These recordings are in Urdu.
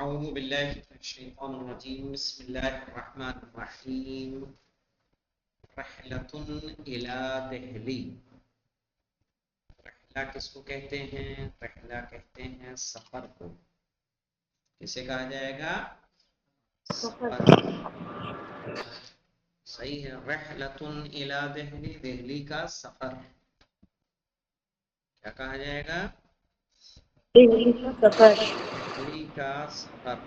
أعوذ بالله من الشيطان الرجيم بسم الله الرحمن الرحيم رحلة إلى دہلی. رحلہ کس کو کہتے ہیں؟ رحلہ کہتے ہیں سفر کو. کسے کہا جائے گا؟ سفر. صحیح ہے. رحلة إلى دہلی، دہلی کا سفر. کیا کہا جائے گا؟ دہلی کا سفر. دہلی کا سفر.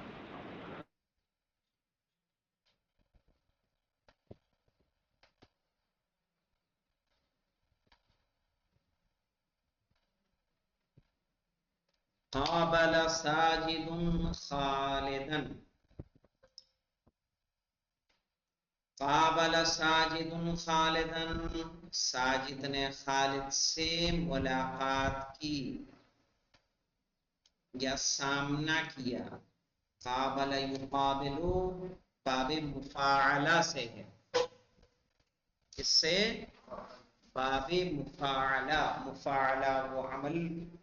قابل ساجد خالدا. قابل ساجد خالدا، ساجد نے خالد سے ملاقات کی یا سامنا کیا. قابل یقابلو باب مفاعلہ سے ہے. اس سے باب مفاعلہ. مفاعلہ وہ عمل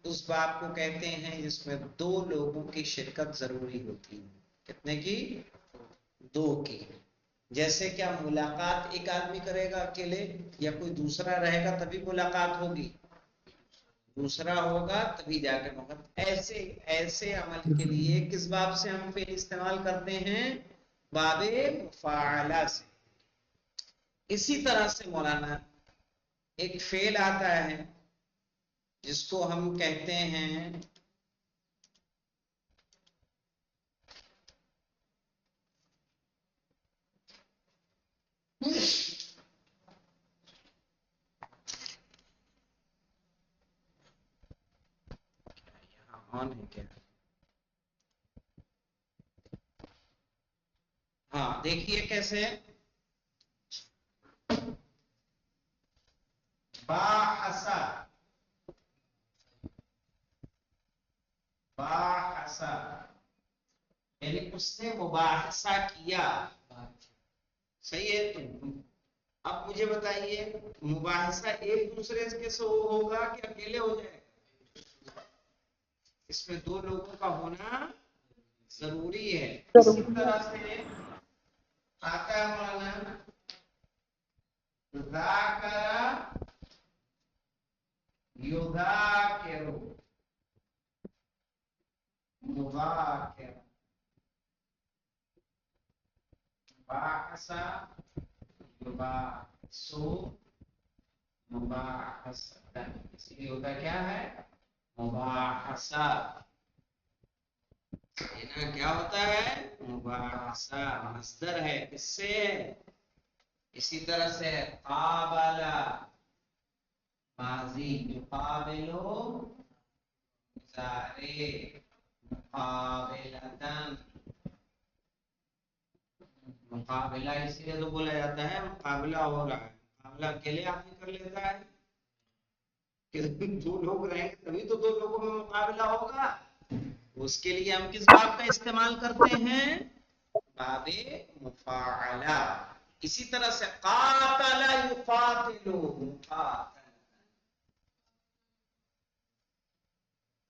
اس باب کو کہتے ہیں جس میں دو لوگوں کی شرکت ضروری ہوتی ہے. کتنے کی؟ دو کی. جیسے کیا ملاقات ایک آدمی کرے گا اکیلے، یا کوئی دوسرا رہے گا تبھی ملاقات ہوگی؟ دوسرا ہوگا تبھی جا کے ملاقات. ایسے عمل کے لیے کس باب سے ہم فعل استعمال کرتے ہیں؟ باب مفاعلہ سے. اسی طرح سے مولانا ایک فعل آتا ہے جس کو ہم کہتے ہیں آن ہے کیا؟ ہاں دیکھیے کیسے. باحثا. باحثا یعنی اس نے مباحثہ کیا. صحیح ہے. تو اب مجھے بتائیے مباحثہ ایک دوسرے کے سے ہوگا کہ اکیلے ہو جائے گا؟ اس میں دو لوگوں کا ہونا ضروری ہے. اسی طرح سے آتا ہے مولانا ذاکر یذاکر. مذاکر. باحثا یباحثو مباحثتا. اس لیے ہوتا کیا ہے؟ مباحثہ. کیا ہوتا ہے؟ مباحثہ. مصدر ہے. اس سے اسی طرح سے قابل ماضی یقابلو مضارع مقابلتن. مقابلہ اس لیے تو بولا جاتا ہے مقابلہ ہو رہا ہے. مقابلہ اکیلے آدمی کر لیتا ہے کہ دو لوگ رہیں گے تبھی تو دو لوگوں میں مقابلہ ہوگا. اس کے لیے ہم کس باب کا استعمال کرتے ہیں؟ باب مفاعلہ. اسی طرح سے قاتل یقاتل.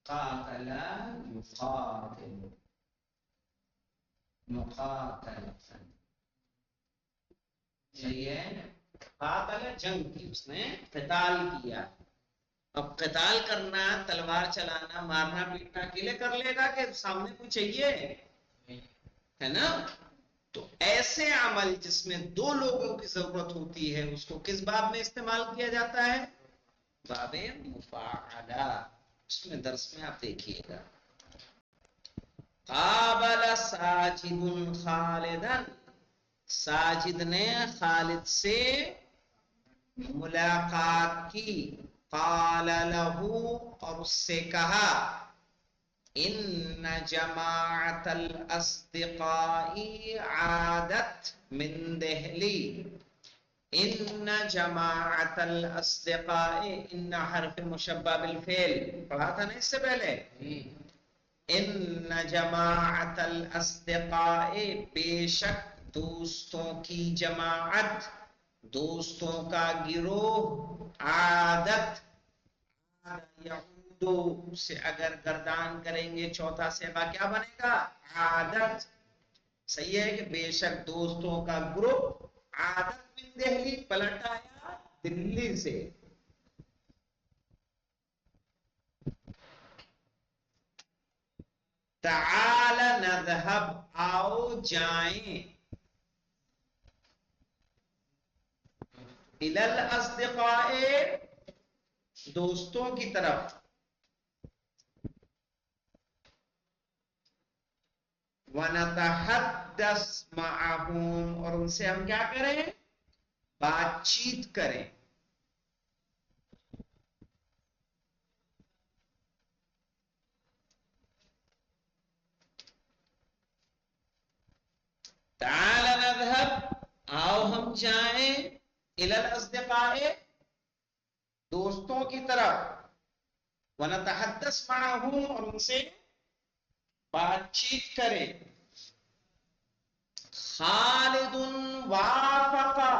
قاتل یقاتل. مقاتل. صحیح ہے. قاتل جنگ کی، اس نے قتال کیا. اب قتال کرنا، تلوار چلانا، مارنا پیٹنا اکیلے کر لے گا کہ سامنے کوئی چاہیے؟ ہے نا. تو ایسے عمل جس میں دو لوگوں کی ضرورت ہوتی ہے اس کو کس باب میں استعمال کیا جاتا ہے؟ باب مفاعلہ. اس میں درس میں آپ دیکھیے گا. قابل ساجد خالدا، ساجد نے خالد سے ملاقات کی. قال له، اور اس سے کہا ان جماعت الاصدقاء عادت من دہلی. ان جماعت الاصدقاء، ان حرف مشبہ بالفعل پڑھا تھا نا اس سے پہلے. ان جماعت الاصدقاء، بے شک دوستوں کی جماعت، دوستوں کا گروہ. عادت دو سے اگر گردان کریں گے چوتھا صیغہ کیا بنے گا؟ عادت. صحیح ہے کہ بے شک دوستوں کا گروپ عادت من دہلی پلٹ آیا دلی سے. تعال نذهب آؤ جائیں الى الاصدقاء دوستوں کی طرف. وَنَتَحَدَّثْ مَعَهُمْ اور ان سے ہم کیا کریں؟ بات چیت کریں. تعال نذهب آؤ ہم جائیں الى الاصدقاء دوستوں کی طرف. وَنَتَحَدَّثْ مَعَهُمْ اور ان سے بات چیت کریں. خالد وافقا.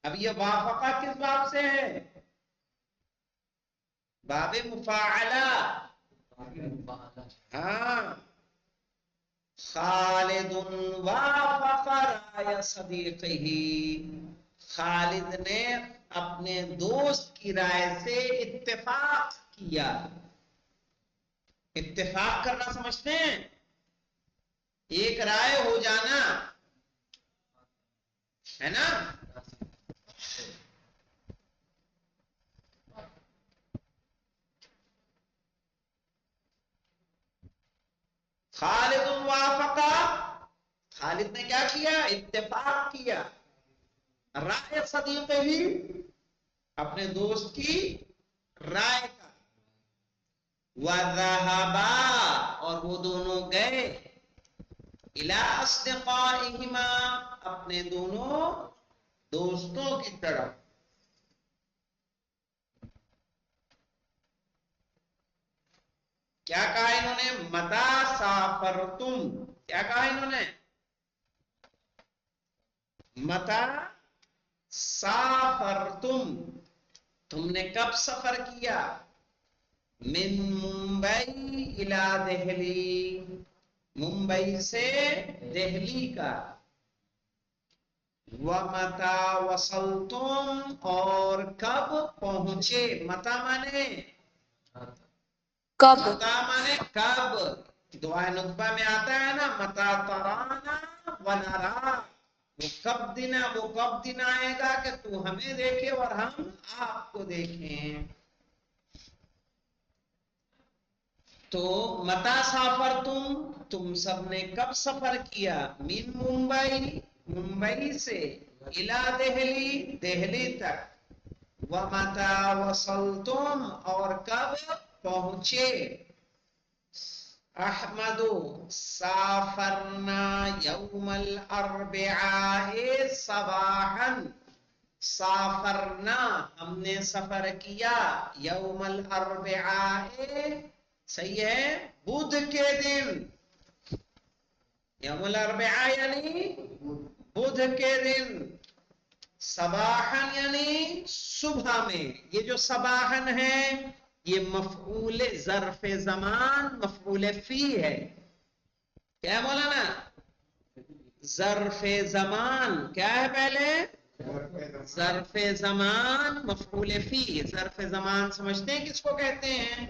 اب یہ وافقہ کس باب سے ہے؟ باب مفاعلہ. ہاں خالد وافق رائے صدیقہ. خالد نے اپنے دوست کی رائے سے اتفاق کیا. اتفاق کرنا سمجھتے ہیں؟ ایک رائے ہو جانا ہے نا. خالد وافقا خالد نے کیا کیا؟ اتفاق کیا. رائے صدیق ہی اپنے دوست کی رائے کا. وَذَهَبَا اور وہ دونوں گئے إِلَىٰ أَصْدِقَائِهِمَا اپنے دونوں دوستوں کی طرف. کیا کہا انہوں نے؟ متا سافرتم. کیا کہا انہوں نے؟ متا سافرتم تم نے کب سفر کیا؟ من ممبئی الى دہلی ممبئی سے دہلی کا. ومتا وصلتم اور کب پہنچے. متا مانے کب متا مانے کب. دعائے نطبہ میں آتا ہے نا متا ترانا ونرا. وہ کب دن آئے گا کہ تو ہمیں دیکھے اور ہم آپ کو دیکھیں. تو متا سافر تم سب نے کب سفر کیا؟ من ممبئی سے الى دہلی دہلی تک. ومتا وصلتم اور کب پہنچے. احمد سافرنا یوم الاربعاء صباحا. سافرنا ہم نے سفر کیا یوم الاربعاء صحیح ہے بدھ کے دن. یوم الاربعاء یعنی بدھ کے دن. صباحن یعنی صبح میں. یہ جو صباحن ہے یہ مفعول ظرف زمان مفعول فی ہے. کیا ہے مولانا؟ ظرف زمان کیا ہے پہلے؟ ظرف زمان مفعول فی. ظرف زمان سمجھتے ہیں کس کو کہتے ہیں؟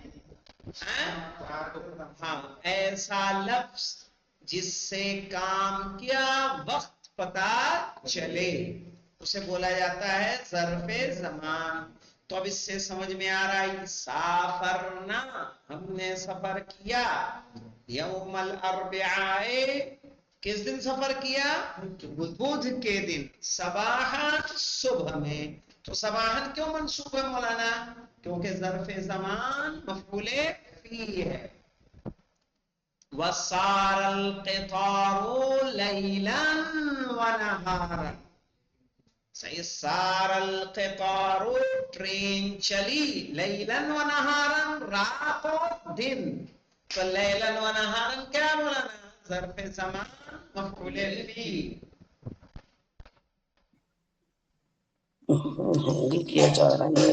ہاں ایسا لفظ جس سے کام کیا وقت پتا چلے اسے بولا جاتا ہے ظرف زمان. تو اب اس سے سمجھ میں آ رہا ہے سافرنا ہم نے سفر کیا یوم الاربعاء کس دن سفر کیا؟ بدھ کے دن. صباحا صبح میں. تو صباحا کیوں منصوب ہے مولانا؟ کیونکہ ظرف زمان مفعول فی ہے. وَصَارَ الْقِطَارُ لَيْلًا وَنَهَارًا. صحیح. سار القطار ٹرین چلی لیلاً و نہاراً رات و دن. تو لیلاً و نہاراً کیا مولانا؟ ظرف زمان مفعول فی. کیا جا رہا ہے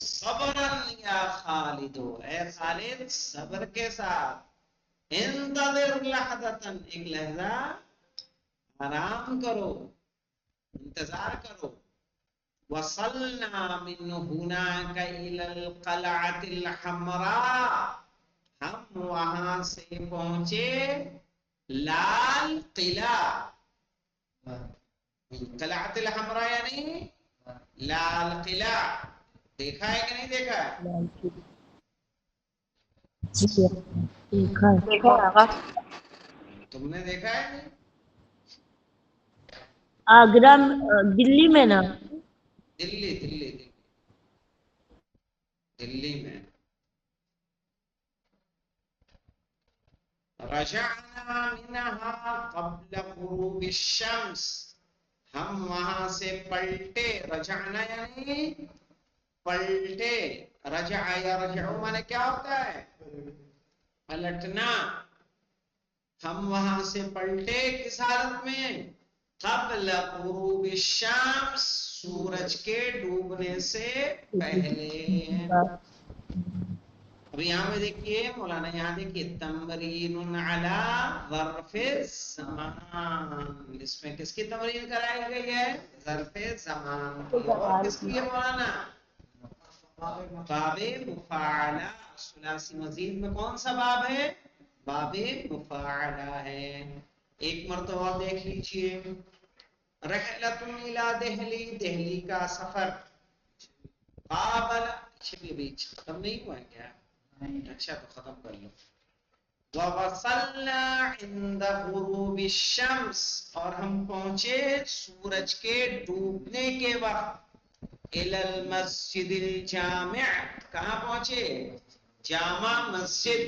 صبرن یا خالدو، اے خالد صبر کے ساتھ، انتظر لحظتن، ایک لحظہ آرام کرو، انتظار کرو، وصلنا من هناك الى القلعة الحمراء، ہم وہاں سے پہنچے لال قلعہ، قلعت الحمراء یعنی لال قلعہ، دیکھا ہے کہ نہیں دیکھا ہے؟ دیکھا ہے دیکھا ہے آقا؟ تم نے دیکھا ہے نہیں؟ آگرہ دلی میں نا، دلی دلی دلی دلی میں رجعنا منها قبل غروب الشمس، ہم وہاں سے پلٹے، رجعنا یعنی پلٹے، رجع یرجع مانے کیا ہوتا ہے؟ پلٹنا، ہم وہاں سے پلٹے کس حالت میں؟ قبل غروب الشمس، سورج کے ڈوبنے سے پہلے۔ اب یہاں پہ دیکھیے مولانا، یہاں دیکھیے تمرین علی ظرف زمان، اس میں کس کی تمرین کرائی گئی ہے؟ ظرف زمان کی، اور کس کی ہے مولانا؟ باب مفاعلہ، ثلاثی مزید میں کون سا باب ہے؟ باب مفاعلہ ہے۔ ایک مرتبہ اور دیکھ لیجئے، رحلۃ الی دہلی، دہلی کا سفر، قابل، بیچ ختم نہیں ہوا ہے کیا؟ اچھا تو ختم کر لو۔ وَوَصَلْنَا عِنْدَ غُرُوبِ الشَّمْسِ، اور ہم پہنچے سورج کے ڈوبنے کے وقت، إِلَى الْمَسْجِدِ الْجَامِعِ، کہاں پہنچے؟ جامع مسجد،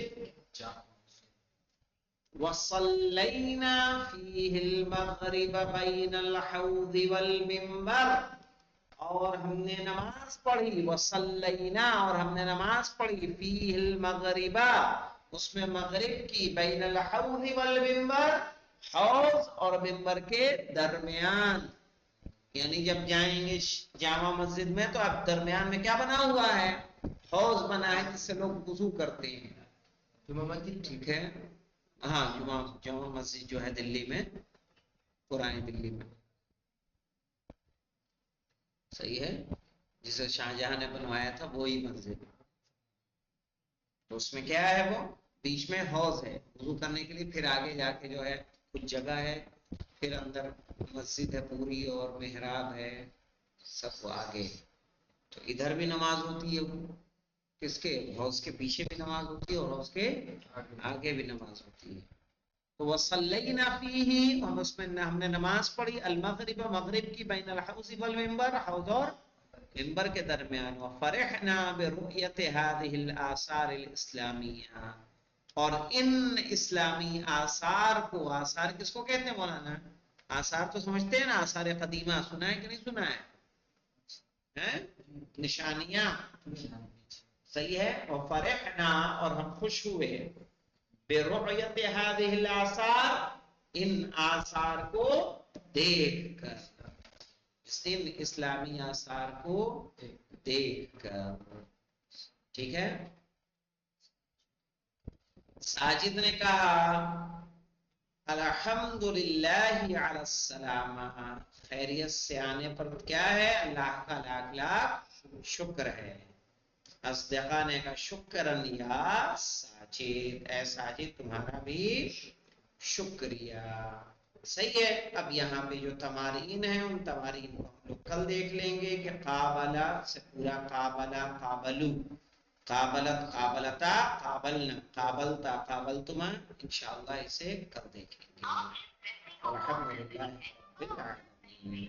وَصَلَّيْنَا فِيهِ الْمَغْرِبَ بَيْنَ الْحَوْضِ وَالْمِنْبَرِ، اور ہم نے نماز پڑھی، وصلینا، اور ہم نے نماز پڑھی، فیہ المغرب، اس میں مغرب کی، بین الحوض والمنبر، حوض اور منبر کے درمیان، یعنی جب جائیں گے جامع مسجد میں تو اب درمیان میں کیا بنا ہوا ہے؟ حوض بنا ہے جس سے لوگ وضو کرتے ہیں، جمعہ مسجد، ٹھیک ہے، ہاں جامع مسجد جو ہے دلی میں، پرانی دلی میں، صحیح ہے، جسے شاہجہاں نے بنوایا تھا وہی مسجد، تو اس میں کیا ہے؟ وہ بیچ میں حوض ہے وضو کرنے کے لیے، پھر آگے جا کے جو ہے کچھ جگہ ہے، پھر اندر مسجد ہے پوری اور محراب ہے، سب وہ آگے، تو ادھر بھی نماز ہوتی ہے، کس کے؟ حوض کے پیچھے بھی نماز ہوتی ہے اور حوض کے آگے بھی نماز ہوتی ہے۔ تو وصلینا فیہ، اور اس میں ہم نے نماز پڑھی، المغرب، مغرب کی، بین الحوض والمنبر، حوض اور منبر کے درمیان، وفرحنا برؤیت هذه الآثار الاسلامیہ، اور ان اسلامی آثار کو، آثار کس کو کہتے ہیں مولانا؟ آثار تو سمجھتے ہیں نا، آثار قدیمہ سنا ہے کہ نہیں سنا ہے؟ نشانیاں، صحیح ہے، وفرحنا، اور ہم خوش ہوئے، برؤیت هذه الآثار، ان آثار کو دیکھ کر، ان اسلامی آثار کو دیکھ کر، ٹھیک ہے۔ ساجد نے کہا الحمدللہ علی السلامہ، خیریت سے آنے پر کیا ہے؟ اللہ کا لاکھ لاکھ شکر ہے۔ اصدقاء نے کہا شکرن یا ساجد، اے ساجد تمہارا بھی شکریہ، صحیح ہے۔ اب یہاں پہ جو تمارین ہیں ان تمارین کو ہم لوگ کل دیکھ لیں گے، کہ قابلہ سے پورا قابلہ، قابلو، قابلت، قابلتا، قابلنا، قابلتا، قابلتما، انشاءاللہ اسے کل دیکھیں گے۔ الحمدللہ رب العالمین۔